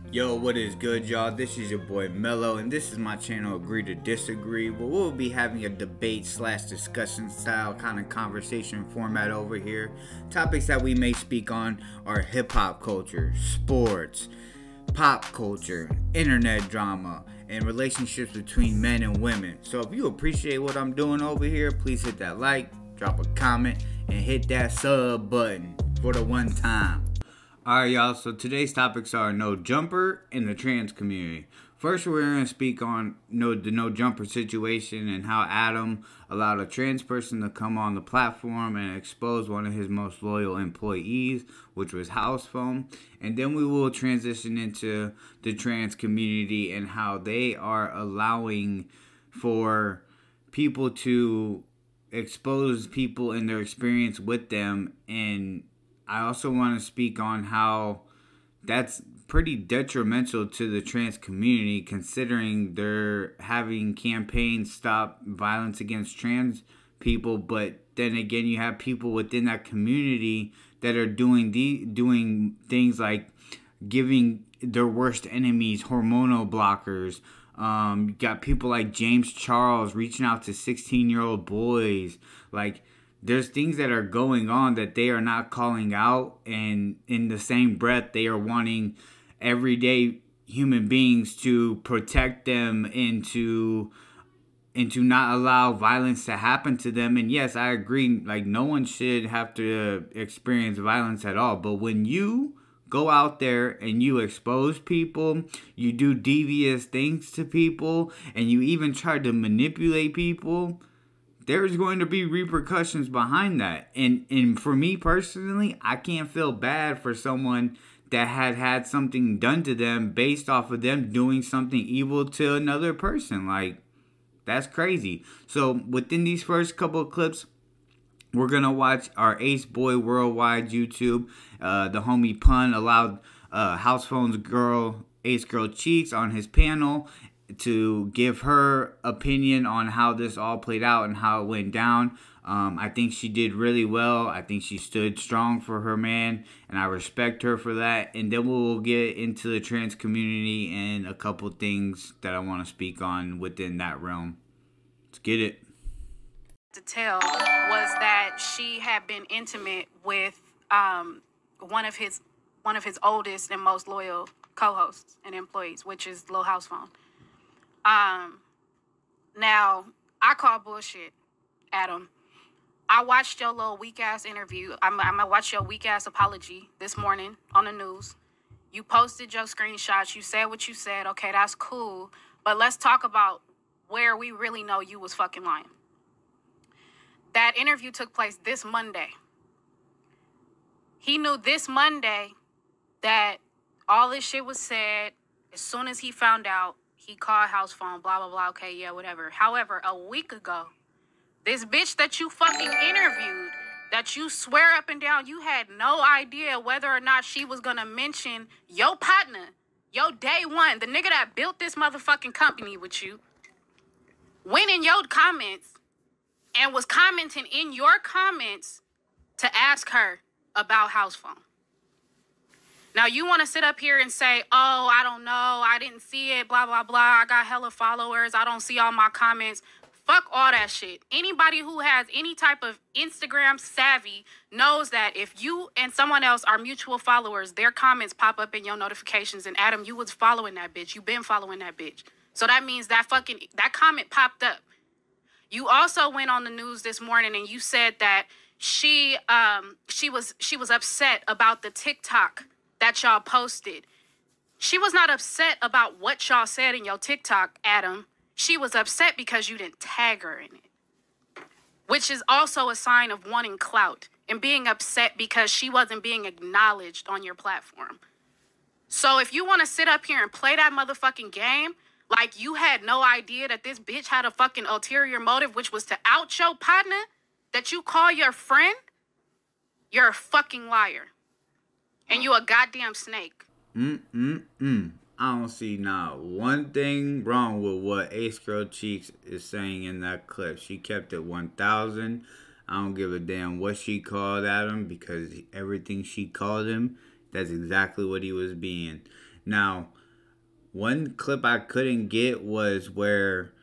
Yo, what is good, y'all? This is your boy Mello, and this is my channel Agree to Disagree, where we'll be having a debate slash discussion style kind of conversation format over here. Topics that we may speak on are hip-hop culture, sports, pop culture, internet drama, and relationships between men and women. So if you appreciate what I'm doing over here, please hit that like, drop a comment, and hit that sub button for the one time. Alright, y'all, so today's topics are no jumper and the trans community. First, we're going to speak on the no jumper situation and how Adam allowed a trans person to come on the platform and expose one of his most loyal employees, which was Housephone. And then we will transition into the trans community and how they are allowing for people to expose people in their experience with them. And I also want to speak on how that's pretty detrimental to the trans community, considering they're having campaigns stop violence against trans people, but then again you have people within that community that are doing things like giving their worst enemies hormonal blockers. You got people like James Charles reaching out to 16-year-old boys. Like, there's things that are going on that they are not calling out, and in the same breath they are wanting everyday human beings to protect them and to not allow violence to happen to them. And yes, I agree, like, no one should have to experience violence at all, but when you go out there and you expose people, you do devious things to people, and you even try to manipulate people, there's going to be repercussions behind that. And for me personally, I can't feel bad for someone that had something done to them based off of them doing something evil to another person. Like, that's crazy. So within these first couple of clips, we're going to watch our Ace Boy Worldwide YouTube. The homie Pun allowed Housephone's girl, Ace Girl Cheeks, on his panel to give her opinion on how this all played out and how it went down. I think she did really well. I think she stood strong for her man, and I respect her for that. And then we'll get into the trans community and a couple things that I want to speak on within that realm. Let's get it. To tell was that she had been intimate with one of his oldest and most loyal co-hosts and employees, which is Lil Housephone. Now, I call bullshit, Adam. I watched your little weak-ass interview. I'm gonna watch your weak-ass apology this morning on the news. You posted your screenshots. You said what you said. Okay, that's cool. But let's talk about where we really know you was fucking lying. That interview took place this Monday. He knew this Monday that all this shit was said. As soon as he found out, he called Housephone, blah, blah, blah. Okay, yeah, whatever. However, a week ago, this bitch that you fucking interviewed, that you swear up and down you had no idea whether or not she was going to mention your partner, your day one, the nigga that built this motherfucking company with you, went in your comments and was commenting in your comments to ask her about Housephone. Now, you want to sit up here and say, oh, I don't know, I didn't see it, blah, blah, blah, I got hella followers, I don't see all my comments. Fuck all that shit. Anybody who has any type of Instagram savvy knows that if you and someone else are mutual followers, their comments pop up in your notifications. And Adam, you was following that bitch. You been following that bitch. So that means that comment popped up. You also went on the news this morning and you said that she was upset about the TikTok that y'all posted. She was not upset about what y'all said in your TikTok, Adam. She was upset because you didn't tag her in it, which is also a sign of wanting clout and being upset because she wasn't being acknowledged on your platform. So if you want to sit up here and play that motherfucking game like you had no idea that this bitch had a fucking ulterior motive, which was to out your partner that you call your friend, you're a fucking liar. And you a goddamn snake. I don't see not one thing wrong with what Ace Girl Cheeks is saying in that clip. She kept it 1,000. I don't give a damn what she called Adam, because everything she called him, that's exactly what he was being. Now, One clip I couldn't get was where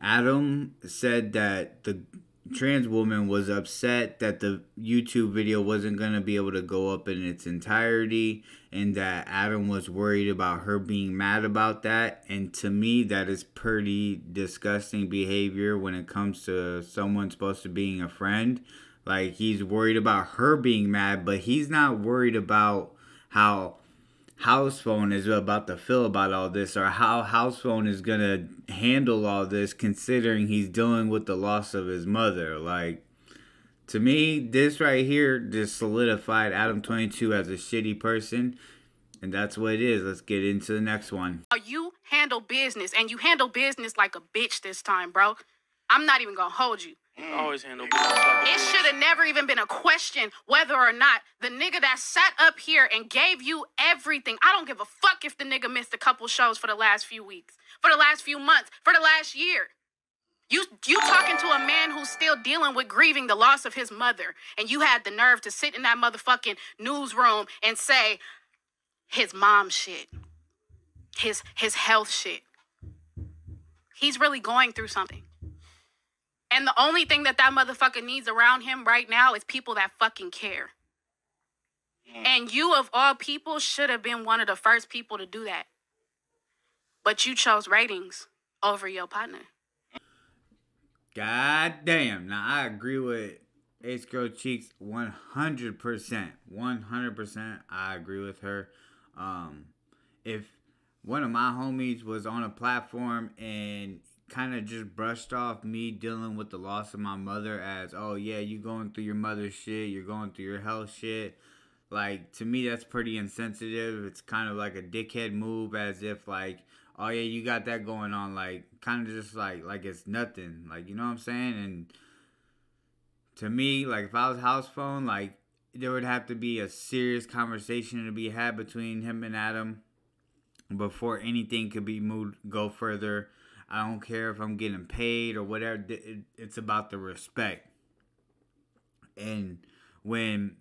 Adam said that the trans woman was upset that the YouTube video wasn't going to be able to go up in its entirety, and that Adam was worried about her being mad about that. And to me, that is pretty disgusting behavior when it comes to someone supposed to being a friend. Like, he's worried about her being mad, but he's not worried about how Housephone is about to feel about all this, or how Housephone is gonna handle all this, considering he's dealing with the loss of his mother. Like, to me, this right here just solidified Adam 22 as a shitty person, and that's what it is. Let's get into the next one. You handle business, and you handle business like a bitch this time, bro. I'm not even gonna hold you. Always handle business like a bitch. It should have never even been a question whether or not the nigga that sat up here and gave you everything. I don't give a fuck if the nigga missed a couple shows for the last few weeks, for the last few months, for the last year. You talking to a man who's still dealing with grieving the loss of his mother, and you had the nerve to sit in that motherfucking newsroom and say his mom shit, his health shit. He's really going through something. And the only thing that motherfucker needs around him right now is people that fucking care. And you, of all people, should have been one of the first people to do that. But you chose ratings over your partner. God damn. Now, I agree with Ace Girl Cheeks 100%. 100%. I agree with her. If one of my homies was on a platform and kind of just brushed off me dealing with the loss of my mother as, oh yeah, you going through your mother's shit, you're going through your health shit, like, to me that's pretty insensitive. It's kind of like a dickhead move, as if like, oh yeah, you got that going on, like, kind of just like it's nothing, like, you know what I'm saying? And to me, like, if I was Housephone, like, there would have to be a serious conversation to be had between him and Adam before anything could be moved, go further. I don't care if I'm getting paid or whatever. It's about the respect. And when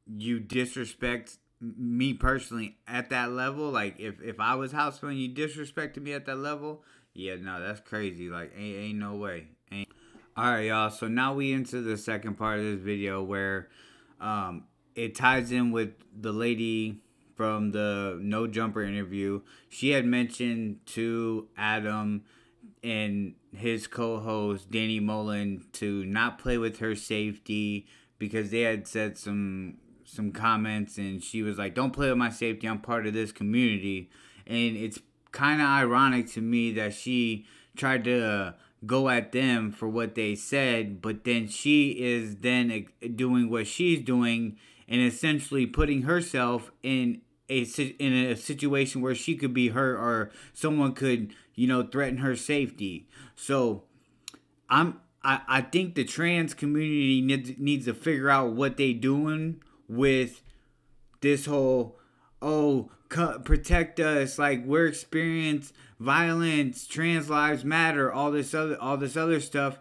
you disrespect me personally at that level, like if I was Housephone, you disrespected me at that level, yeah, no, that's crazy. Like, ain't no way. Alright, y'all. So now we into the second part of this video where it ties in with the lady from the No Jumper interview. She had mentioned to Adam and his co-host Danny Mullen to not play with her safety, because they had said some comments, and she was like, don't play with my safety, I'm part of this community. And it's kind of ironic to me that she tried to go at them for what they said, but then she is then doing what she's doing and essentially putting herself in a situation where she could be hurt, or someone could, you know, threaten her safety. So I think the trans community needs to figure out what they doing with this whole, protect us, like, we're experiencing violence, trans lives matter, all this other stuff.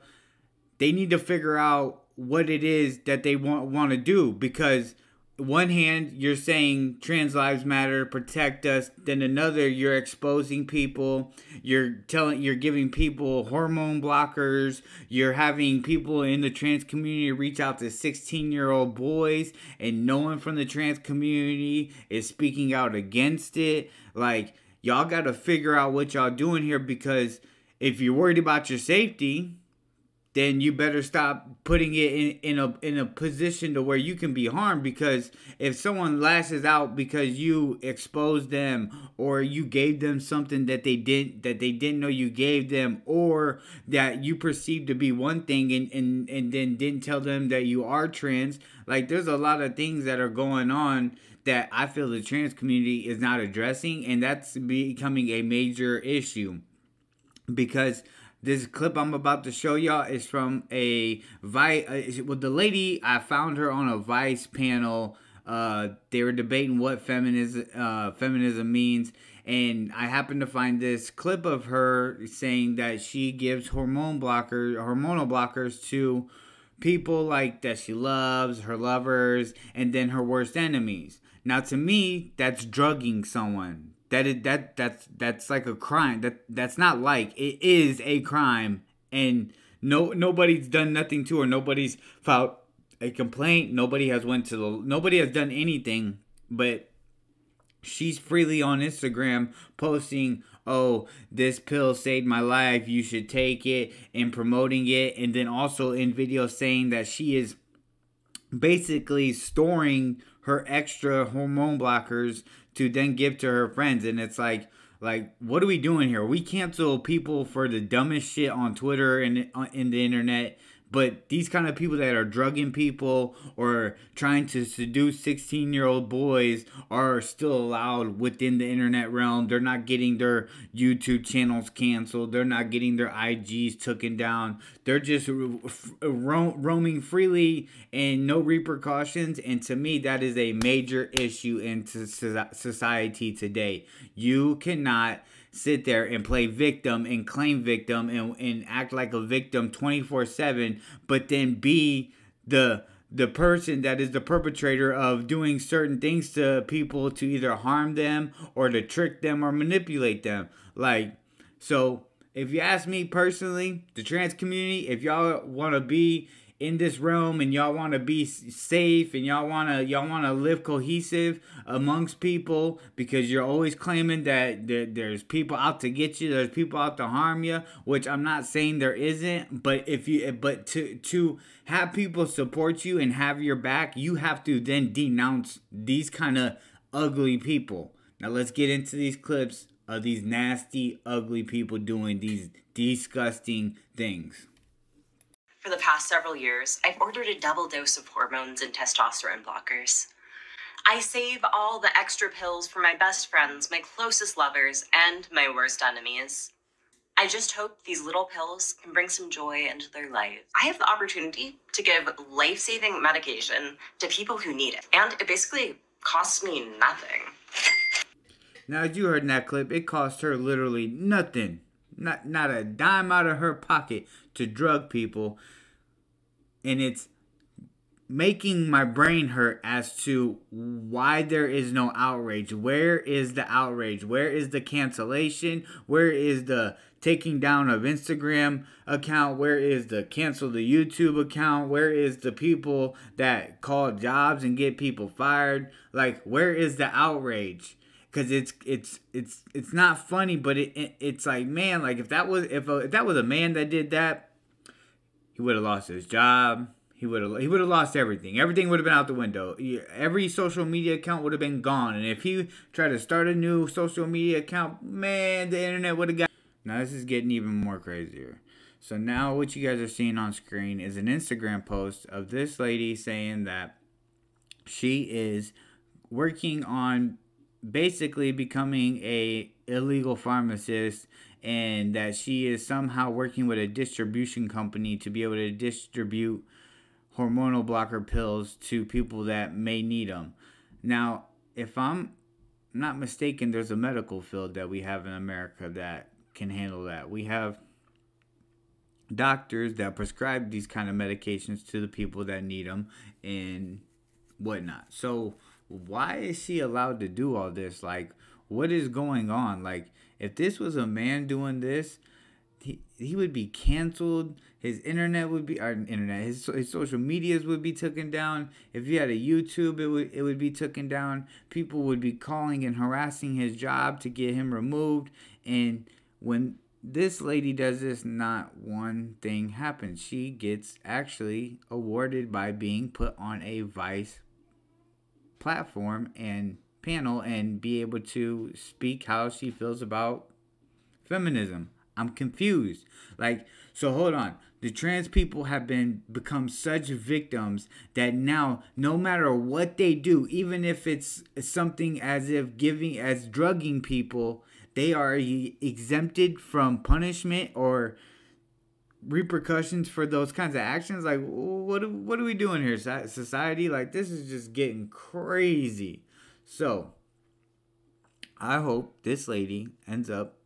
They need to figure out what it is that they want to do, because one hand you're saying trans lives matter, protect us, then another you're exposing people, you're giving people hormone blockers, you're having people in the trans community reach out to 16-year-old boys, and no one from the trans community is speaking out against it. Like, y'all got to figure out what y'all doing here, because if you're worried about your safety, then you better stop putting it in a position to where you can be harmed. Because if someone lashes out because you exposed them, or you gave them something that they didn't know you gave them, or that you perceived to be one thing and then didn't tell them that you are trans, like, there's a lot of things that are going on that I feel the trans community is not addressing, and that's becoming a major issue. Because this clip I'm about to show y'all is from a Vice. Well, the lady, I found her on a Vice panel. They were debating what feminism means, and I happened to find this clip of her saying that she gives hormonal blockers to people like that she loves, her lovers, and then her worst enemies. Now, to me, that's drugging someone. that's like a crime. That's not like, it is a crime, and nobody's done nothing to her. Nobody's filed a complaint. Nobody has nobody has done anything, but she's freely on Instagram posting, oh, this pill saved my life, you should take it, and promoting it, and then also in videos saying that she is basically storing her extra hormone blockers to then give to her friends. And it's like what are we doing here? We cancel people for the dumbest shit on Twitter and in the internet, but these kind of people that are drugging people or trying to seduce 16-year-old boys are still allowed within the internet realm. They're not getting their YouTube channels canceled. They're not getting their IGs taken down. They're just roaming freely and no repercussions. And to me, that is a major issue in society today. You cannot sit there and play victim and claim victim and act like a victim 24/7, but then be the person that is the perpetrator of doing certain things to people to either harm them or to trick them or manipulate them. Like, so if you ask me personally, the trans community, if y'all want to be in this realm and y'all want to be safe and y'all want to live cohesive amongst people, because you're always claiming that there's people out to get you, there's people out to harm you, which I'm not saying there isn't, but to have people support you and have your back, you have to then denounce these kind of ugly people. Now let's get into these clips of these nasty, ugly people doing these disgusting things. For the past several years, I've ordered a double dose of hormones and testosterone blockers. I save all the extra pills for my best friends, my closest lovers, and my worst enemies. I just hope these little pills can bring some joy into their lives. I have the opportunity to give life-saving medication to people who need it, and it basically costs me nothing. Now, as you heard in that clip, it cost her literally nothing. Not a dime out of her pocket to drug people. And it's making my brain hurt as to why there is no outrage. Where is the outrage? Where is the cancellation? Where is the taking down of Instagram account? Where is the cancel the YouTube account? Where is the people that call jobs and get people fired? Like, where is the outrage? Because it's not funny, but it's like, man, like if that was a man that did that, he would have lost his job. He would have lost everything. Everything would have been out the window. Every social media account would have been gone. And if he tried to start a new social media account, man, the internet would have got. Now this is getting even more crazier. So now what you guys are seeing on screen is an Instagram post of this lady saying that she is working on basically becoming a illegal pharmacist, and that she is somehow working with a distribution company to be able to distribute hormonal blocker pills to people that may need them. Now, if I'm not mistaken, there's a medical field that we have in America that can handle that. We have doctors that prescribe these kind of medications to the people that need them and whatnot. So why is she allowed to do all this? Like, what is going on? Like, if this was a man doing this, he would be canceled. His internet would be, his social medias would be taken down. If he had a YouTube, it would be taken down. People would be calling and harassing his job to get him removed. And when this lady does this, not one thing happens. She gets actually awarded by being put on a Vice platform and panel and be able to speak how she feels about feminism. I'm confused. Like, so hold on. The trans people have become such victims that now, no matter what they do, even if it's something as drugging people, they are exempted from punishment or repercussions for those kinds of actions. Like, what are we doing here, society? Like, this is just getting crazy. So I hope this lady ends up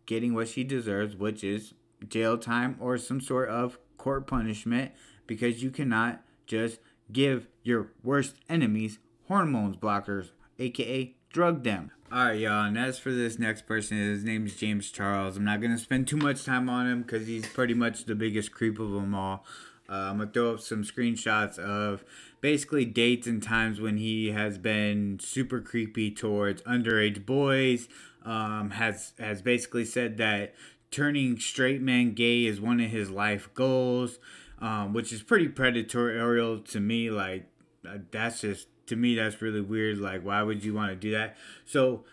getting what she deserves, which is jail time or some sort of court punishment, because you cannot just give your worst enemies hormones blockers, aka drug them. Alright, y'all, and as for this next person, his name is James Charles. I'm not going to spend too much time on him because he's pretty much the biggest creep of them all. I'm going to throw up some screenshots of basically dates and times when he has been super creepy towards underage boys. Has basically said that turning straight men gay is one of his life goals, which is pretty predatorial to me. Like, that's just... to me, that's really weird. Like, why would you want to do that? So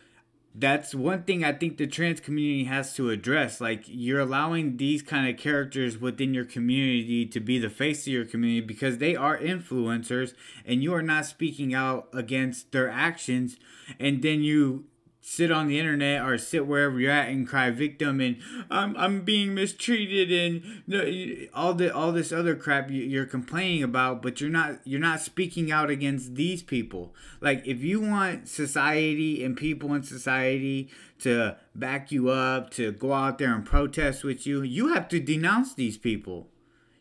that's one thing I think the trans community has to address. Like, you're allowing these kind of characters within your community to be the face of your community because they are influencers and you are not speaking out against their actions, and then you sit on the internet or sit wherever you're at and cry victim and I'm being mistreated and all this other crap you're complaining about, but you're not speaking out against these people. Like, if you want society and people in society to back you up, to go out there and protest with you, you have to denounce these people.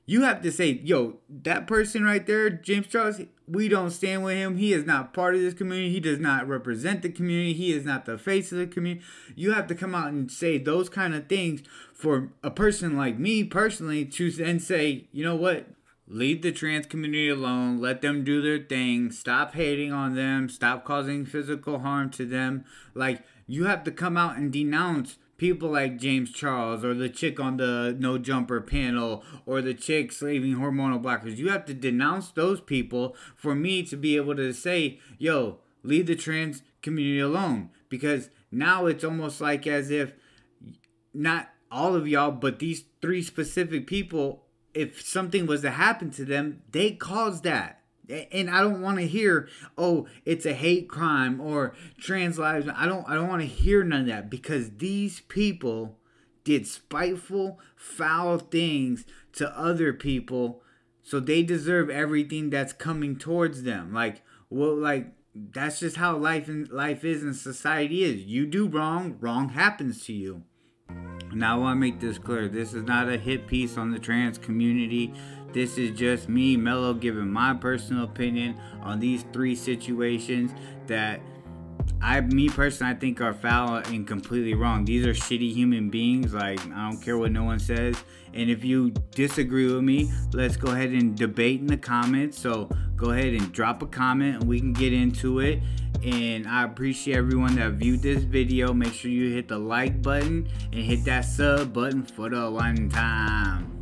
You have to say, yo, that person right there, James Charles, we don't stand with him. He is not part of this community. He does not represent the community. He is not the face of the community. You have to come out and say those kind of things for a person like me personally to then say, you know what? Leave the trans community alone. Let them do their thing. Stop hating on them. Stop causing physical harm to them. Like, you have to come out and denounce people like James Charles, or the chick on the No Jumper panel, or the chick slaving hormonal blockers. You have to denounce those people for me to be able to say, yo, leave the trans community alone. Because now it's almost like as if not all of y'all, but these 3 specific people, if something was to happen to them, they caused that. And I don't want to hear, oh, it's a hate crime or trans lives. I don't want to hear none of that, because these people did spiteful, foul things to other people, so they deserve everything that's coming towards them. Like, well, like, that's just how life is and society is. You do wrong, wrong happens to you. Now I want to make this clear. This is not a hit piece on the trans community. This is just me, Mello, giving my personal opinion on these 3 situations that me personally, I think are foul and completely wrong. These are shitty human beings. Like, I don't care what no one says. And if you disagree with me, let's go ahead and debate in the comments. So go ahead and drop a comment and we can get into it. And I appreciate everyone that viewed this video. Make sure you hit the like button and hit that sub button for the one time.